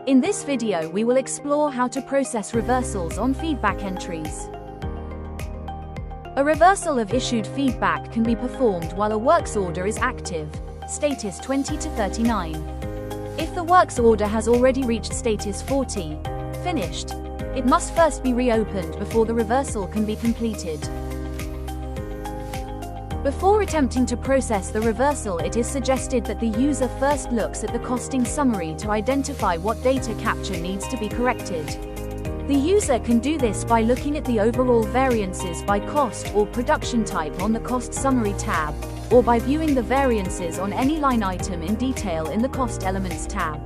In this video we will explore how to process reversals on feedback entries. A reversal of issued feedback can be performed while a works order is active, status 20 to 39. If the works order has already reached status 40, finished, it must first be reopened before the reversal can be completed. Before attempting to process the reversal, it is suggested that the user first looks at the costing summary to identify what data capture needs to be corrected. The user can do this by looking at the overall variances by cost or production type on the Cost Summary tab, or by viewing the variances on any line item in detail in the Cost Elements tab.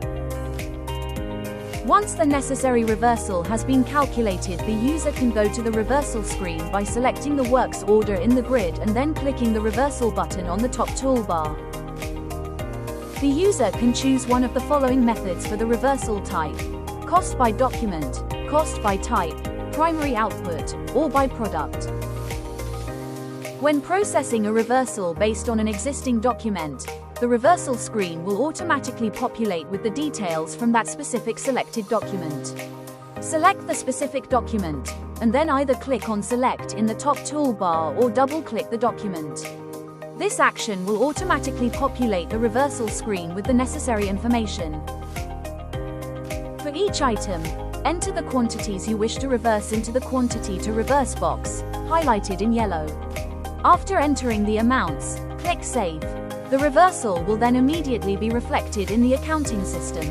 Once the necessary reversal has been calculated, the user can go to the reversal screen by selecting the works order in the grid and then clicking the reversal button on the top toolbar. The user can choose one of the following methods for the reversal type: cost by document, cost by type, primary output, or by product. When processing a reversal based on an existing document, the reversal screen will automatically populate with the details from that specific selected document. Select the specific document, and then either click on Select in the top toolbar or double-click the document. This action will automatically populate the reversal screen with the necessary information. For each item, enter the quantities you wish to reverse into the Quantity to Reverse box, highlighted in yellow. After entering the amounts, click Save. The reversal will then immediately be reflected in the accounting system.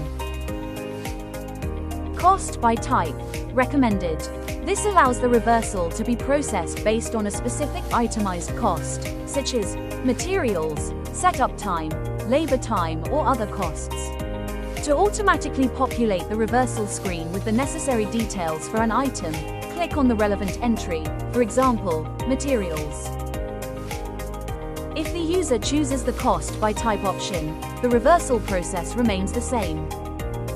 Cost by type, recommended. This allows the reversal to be processed based on a specific itemized cost, such as materials, setup time, labor time, or other costs. To automatically populate the reversal screen with the necessary details for an item, click on the relevant entry, for example, materials. If the user chooses the cost by type option, the reversal process remains the same.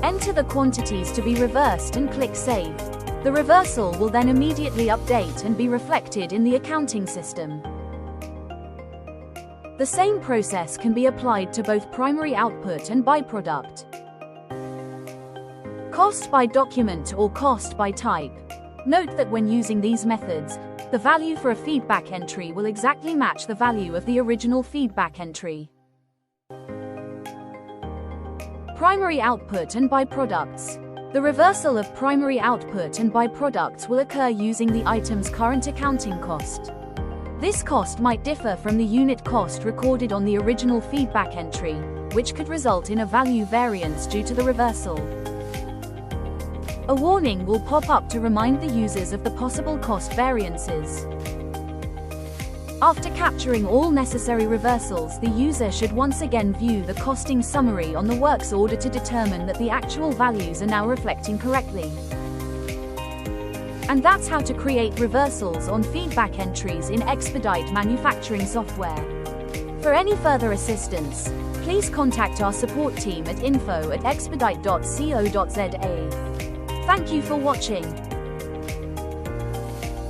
Enter the quantities to be reversed and click Save. The reversal will then immediately update and be reflected in the accounting system. The same process can be applied to both primary output and byproduct. Cost by document or cost by type. Note that when using these methods, the value for a feedback entry will exactly match the value of the original feedback entry. Primary output and byproducts. The reversal of primary output and byproducts will occur using the item's current accounting cost. This cost might differ from the unit cost recorded on the original feedback entry, which could result in a value variance due to the reversal. A warning will pop up to remind the users of the possible cost variances. After capturing all necessary reversals, the user should once again view the costing summary on the works order to determine that the actual values are now reflecting correctly. And that's how to create reversals on feedback entries in Xperdyte Manufacturing Software. For any further assistance, please contact our support team at info@xperdyte.co.za. Thank you for watching.